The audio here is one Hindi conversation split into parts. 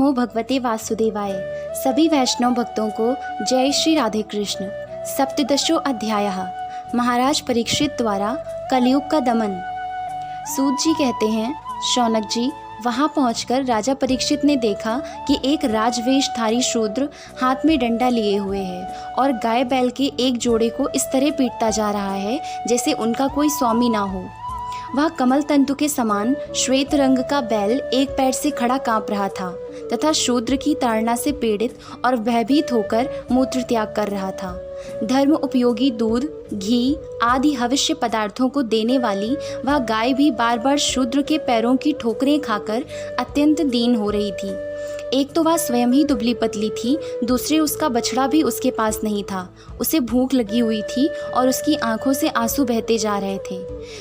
नमो भगवते वासुदेवाय। सभी वैष्णव भक्तों को जय श्री राधे कृष्ण। सप्तदशो अध्यायः। महाराज परीक्षित द्वारा कलयुग का दमन। सूत जी कहते हैं, शौनक जी, वहाँ पहुंचकर राजा परीक्षित ने देखा कि एक राजवेशधारी शूद्र हाथ में डंडा लिए हुए है और गाय बैल के एक जोड़े को इस तरह पीटता जा रहा है जैसे उनका कोई स्वामी ना हो। वह कमल तंतु के समान श्वेत रंग का बैल एक पैर से खड़ा कांप रहा था तथा शूद्र की ताड़ना से पीड़ित और भयभीत होकर मूत्र त्याग कर रहा था। धर्म उपयोगी दूध, घी आदि हविष्य पदार्थों को देने वाली वह गाय भी बार बार शूद्र के पैरों की ठोकरें खाकर अत्यंत दीन हो रही थी। एक तो वह स्वयं ही दुबली पतली थी, दूसरे उसका बछड़ा भी उसके पास नहीं था। उसे भूख लगी हुई थी और उसकी आंखों से आंसू बहते जा रहे थे।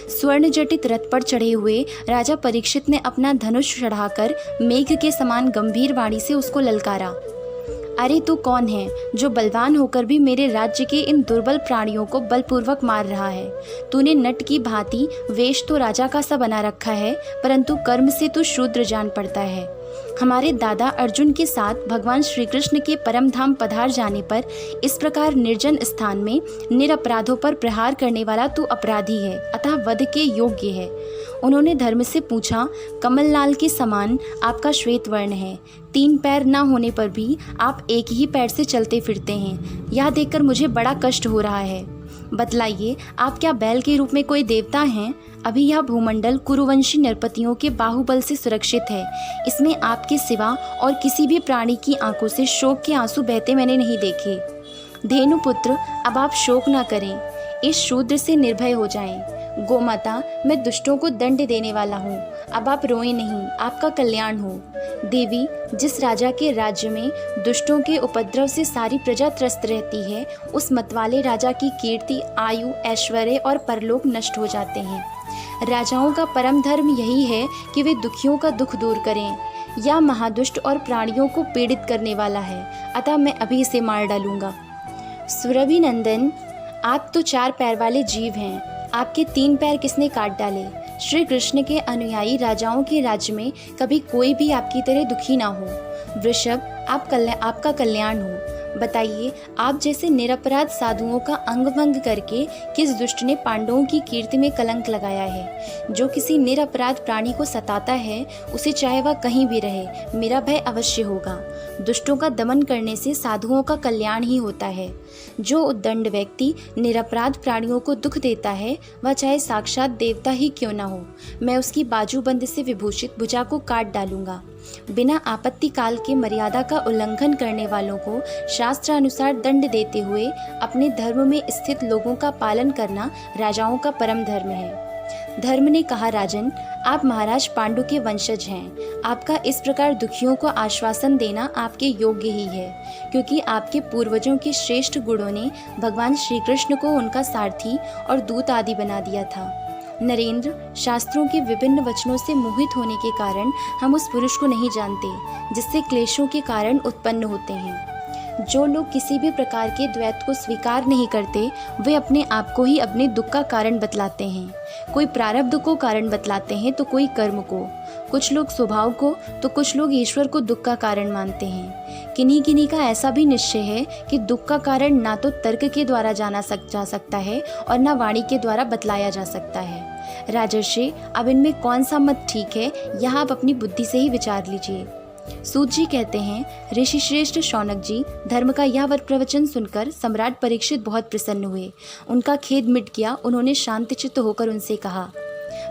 स्वर्ण जटित रथ पर चढ़े हुए राजा परीक्षित ने अपना धनुष चढ़ाकर मेघ के समान गंभीर वाणी से उसको ललकारा। अरे तू कौन है जो बलवान होकर भी मेरे राज्य के इन दुर्बल प्राणियों को बलपूर्वक मार रहा है? तूने नट की भांति वेश तो राजा का सा बना रखा है, परंतु कर्म से तू शूद्र जान पड़ता है। हमारे दादा अर्जुन के साथ भगवान श्री कृष्ण के परम धाम पधार जाने पर इस प्रकार निर्जन स्थान में निरपराधों पर प्रहार करने वाला तू अपराधी है, अतः वध के योग्य है। उन्होंने धर्म से पूछा, कमललाल के समान आपका श्वेत वर्ण है, 3 पैर न होने पर भी आप एक ही पैर से चलते फिरते हैं। यह देखकर मुझे बड़ा कष्ट हो रहा है। बतलाइए, आप क्या बैल के रूप में कोई देवता हैं? अभी यह भूमंडल कुरुवंशी नरपतियों के बाहुबल से सुरक्षित है। इसमें आपके सिवा और किसी भी प्राणी की आंखों से शोक के आंसू बहते मैंने नहीं देखे। धेनुपुत्र, अब आप शोक न करें, इस शूद्र से निर्भय हो जाएं। गोमाता, मैं दुष्टों को दंड देने वाला हूँ, अब आप रोएं नहीं, आपका कल्याण हो। देवी, जिस राजा के राज्य में दुष्टों के उपद्रव से सारी प्रजा त्रस्त रहती है, उस मतवाले राजा की कीर्ति, आयु, ऐश्वर्य और परलोक नष्ट हो जाते हैं। राजाओं का परम धर्म यही है कि वे दुखियों का दुख दूर करें। यह महादुष्ट और प्राणियों को पीड़ित करने वाला है, अतः मैं अभी इसे मार डालूंगा। सुरभि नंदन, आप तो 4 पैर वाले जीव हैं, आपके 3 पैर किसने काट डाले? श्री कृष्ण के अनुयायी राजाओं के राज्य में कभी कोई भी आपकी तरह दुखी ना हो। वृषभ, आपका कल्याण हो। बताइए, आप जैसे निरपराध साधुओं का अंग भंग करके किस दुष्ट ने पांडवों की कीर्ति में कलंक लगाया है? जो किसी निरपराध प्राणी को सताता है, उसे चाहे वह कहीं भी रहे, मेरा भय अवश्य होगा। दुष्टों का दमन करने से साधुओं का कल्याण ही होता है। जो उद्दंड व्यक्ति निरपराध प्राणियों को दुख देता है, वह चाहे साक्षात देवता ही क्यों न हो, मैं उसकी बाजूबंद से विभूषित भुजा को काट डालूंगा। बिना आपत्ति काल के मर्यादा का उल्लंघन करने वालों को शास्त्र अनुसार दंड देते हुए अपने धर्म में स्थित लोगों का पालन करना राजाओं का परम धर्म है। धर्म ने कहा, राजन, आप महाराज पांडु के वंशज हैं। आपका इस प्रकार दुखियों को आश्वासन देना आपके योग्य ही है, क्योंकि आपके पूर्वजों के श्रेष्ठ गुणों ने भगवान श्री कृष्ण को उनका सारथी और दूत आदि बना दिया था। नरेंद्र, शास्त्रों के विभिन्न वचनों से मोहित होने के कारण हम उस पुरुष को नहीं जानते जिससे क्लेशों के कारण उत्पन्न होते हैं। जो लोग किसी भी प्रकार के द्वैत को स्वीकार नहीं करते, वे अपने आप को ही अपने दुख का कारण बतलाते हैं। कोई प्रारब्ध को कारण बतलाते हैं तो कोई कर्म को, कुछ लोग स्वभाव को तो कुछ लोग ईश्वर को दुख का कारण मानते हैं। किन्हीं का ऐसा भी निश्चय है कि दुख का कारण ना तो तर्क के द्वारा जा सकता है और ना वाणी के द्वारा बतलाया जा सकता है। राजर्षि, अब इनमें कौन सा मत ठीक है, यह आप अपनी बुद्धि से ही विचार लीजिए। सूत जी कहते हैं, ऋषि श्रेष्ठ शौनक जी, धर्म का यह वर प्रवचन सुनकर सम्राट परीक्षित बहुत प्रसन्न हुए। उनका खेद मिट गया। उन्होंने शांतचित्त होकर उनसे कहा।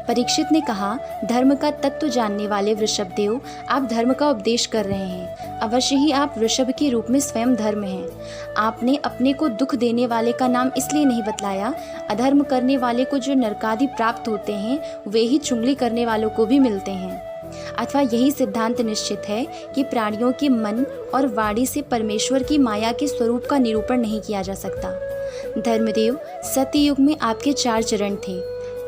परीक्षित ने कहा, धर्म का तत्व जानने वाले वृषभदेव, आप धर्म का उपदेश कर रहे हैं। अवश्य ही आप वृषभ के रूप में स्वयं धर्म हैं। आपने अपने को दुख देने वाले का नाम इसलिए नहीं बतलाया, अधर्म करने वाले को जो नरकादि प्राप्त होते हैं, वे ही चुंगली करने वालों को भी मिलते हैं। अथवा यही सिद्धांत निश्चित है कि प्राणियों के मन और वाणी से परमेश्वर की माया के स्वरूप का निरूपण नहीं किया जा सकता। धर्मदेव, सत्ययुग में आपके 4 चरण थे,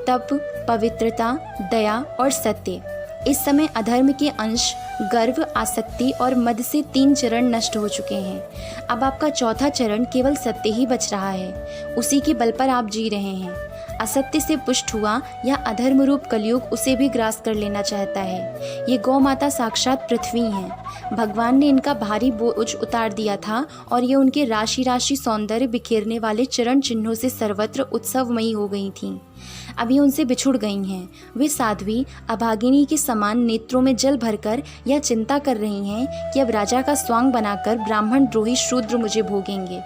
तप, पवित्रता, दया और सत्य। इस समय अधर्म के अंश, गर्व, आसक्ति और मद से 3 चरण नष्ट हो चुके हैं। अब आपका 4था चरण केवल सत्य ही बच रहा है। उसी के बल पर आप जी रहे हैं। असत्य से पुष्ट हुआ यह अधर्म रूप कलयुग उसे भी ग्रास कर लेना चाहता है। ये गौ माता साक्षात पृथ्वी हैं। भगवान ने इनका भारी बोझ उतार दिया था और ये उनके राशि राशि सौंदर्य बिखेरने वाले चरण चिन्हों से सर्वत्र उत्सवमयी हो गई थीं। अब ये उनसे बिछुड़ गई हैं। वे साध्वी अभागिनी के समान नेत्रों में जल भरकर यह चिंता कर रही हैं कि अब राजा का स्वांग बनाकर ब्राह्मण द्रोही शूद्र मुझे भोगेंगे।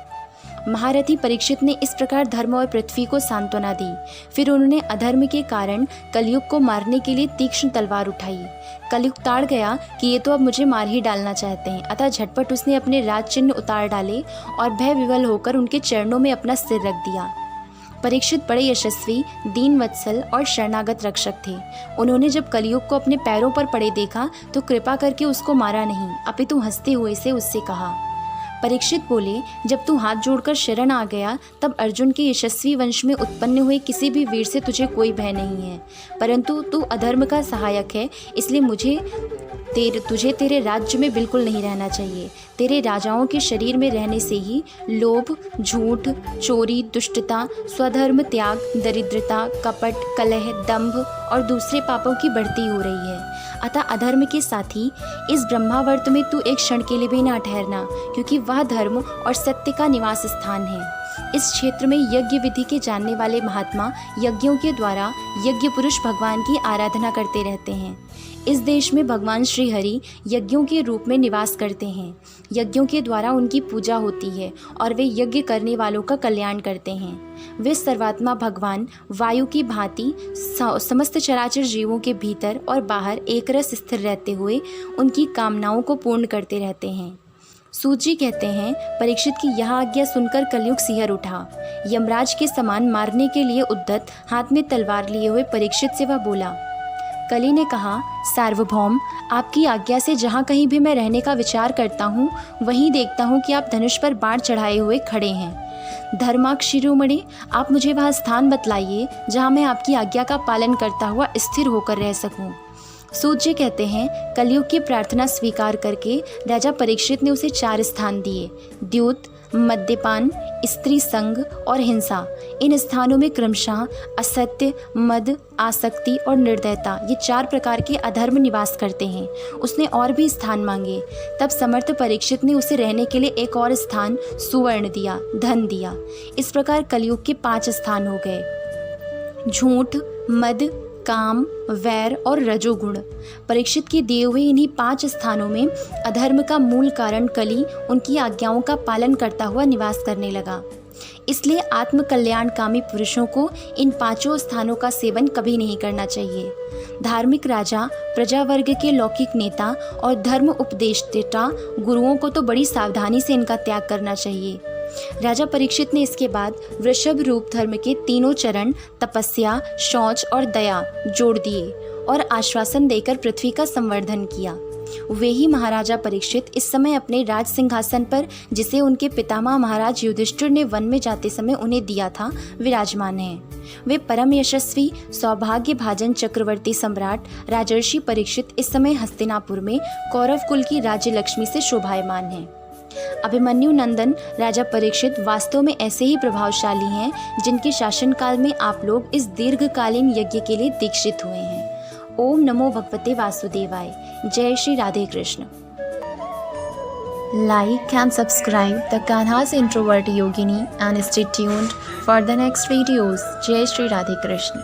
महारथी परीक्षित ने इस प्रकार धर्म और पृथ्वी को सांत्वना दी। फिर उन्होंने अधर्म के कारण कलयुग को मारने के लिए तीक्ष्ण तलवार उठाई। कलयुग ताड़ गया कि ये तो अब मुझे मार ही डालना चाहते हैं, अतः झटपट उसने अपने राज चिन्ह उतार डाले और भय विवल होकर उनके चरणों में अपना सिर रख दिया। परीक्षित बड़े यशस्वी, दीन वत्सल और शरणागत रक्षक थे। उन्होंने जब कलयुग को अपने पैरों पर पड़े देखा तो कृपा करके उसको मारा नहीं, अपितु हंसते हुए से उससे कहा। परीक्षित बोले, जब तू हाथ जोड़कर शरण आ गया तब अर्जुन के यशस्वी वंश में उत्पन्न हुए किसी भी वीर से तुझे कोई भय नहीं है, परंतु तू अधर्म का सहायक है, इसलिए तुझे तेरे राज्य में बिल्कुल नहीं रहना चाहिए। तेरे राजाओं के शरीर में रहने से ही लोभ, झूठ, चोरी, दुष्टता, स्वधर्म त्याग, दरिद्रता, कपट, कलह, दंभ और दूसरे पापों की बढ़ती हो रही है। अतः अधर्म के साथी इस ब्रह्मावर्त में तू एक क्षण के लिए भी ना ठहरना, क्योंकि वह धर्म और सत्य का निवास स्थान है। इस क्षेत्र में यज्ञ विधि के जानने वाले महात्मा यज्ञों के द्वारा यज्ञ पुरुष भगवान की आराधना करते रहते हैं। इस देश में भगवान श्री हरि यज्ञों के रूप में निवास करते हैं। यज्ञों के द्वारा उनकी पूजा होती है और वे यज्ञ करने वालों का कल्याण करते हैं। वे सर्वात्मा भगवान वायु की भांति समस्त चराचर जीवों के भीतर और बाहर एक रस स्थिर रहते हुए उनकी कामनाओं को पूर्ण करते रहते हैं। सूत जी कहते हैं, परीक्षित की यह आज्ञा सुनकर कलयुग सिहर उठा। यमराज के समान मारने के लिए उद्यत हाथ में तलवार लिए हुए परीक्षित से वह बोला। कली ने कहा, सार्वभौम, आपकी आज्ञा से जहाँ कहीं भी मैं रहने का विचार करता हूँ वहीं देखता हूँ कि आप धनुष पर बाण चढ़ाए हुए खड़े हैं। धर्माक्ष शिरोमणि, आप मुझे वह स्थान बतलाइए जहाँ मैं आपकी आज्ञा का पालन करता हुआ स्थिर होकर रह सकूँ। सूत जी कहते हैं, कलयुग की प्रार्थना स्वीकार करके राजा परीक्षित ने उसे 4 स्थान दिए। द्यूत, मद्यपान, स्त्री संग और हिंसा। इन स्थानों में क्रमशः असत्य, मद, आसक्ति और निर्दयता, ये 4 प्रकार के अधर्म निवास करते हैं। उसने और भी स्थान मांगे। तब समर्थ परीक्षित ने उसे रहने के लिए एक और स्थान सुवर्ण दिया, धन दिया। इस प्रकार कलयुग के 5 स्थान हो गए। झूठ, मद, काम, वैर और रजोगुण। परीक्षित के दिए हुए इन्हीं 5 स्थानों में अधर्म का मूल कारण कली उनकी आज्ञाओं का पालन करता हुआ निवास करने लगा। इसलिए आत्मकल्याणकामी पुरुषों को इन 5 स्थानों का सेवन कभी नहीं करना चाहिए। धार्मिक राजा, प्रजा वर्ग के लौकिक नेता और धर्म उपदेष्टा गुरुओं को तो बड़ी सावधानी से इनका त्याग करना चाहिए। राजा परीक्षित ने इसके बाद वृषभ रूप धर्म के 3 चरण तपस्या, शौच और दया जोड़ दिए और आश्वासन देकर पृथ्वी का संवर्धन किया। वे ही महाराजा परीक्षित इस समय अपने राज सिंहासन पर, जिसे उनके पितामह महाराज युधिष्ठिर ने वन में जाते समय उन्हें दिया था, विराजमान हैं। वे परम यशस्वी, सौभाग्य भाजन चक्रवर्ती सम्राट राजर्षि परीक्षित इस समय हस्तिनापुर में कौरव कुल की राज्य लक्ष्मी से शोभायमान हैं। अभिमन्यु नंदन राजा परीक्षित वास्तव में ऐसे ही प्रभावशाली हैं जिनके शासनकाल में आप लोग इस दीर्घकालीन यज्ञ के लिए दीक्षित हुए हैं। ओम नमो भगवते वासुदेवाय। जय Shri Radhe Krishna. Like and subscribe the Kanha's Introvert Yogini and stay tuned for the next videos. Jai Shri Radhe Krishna.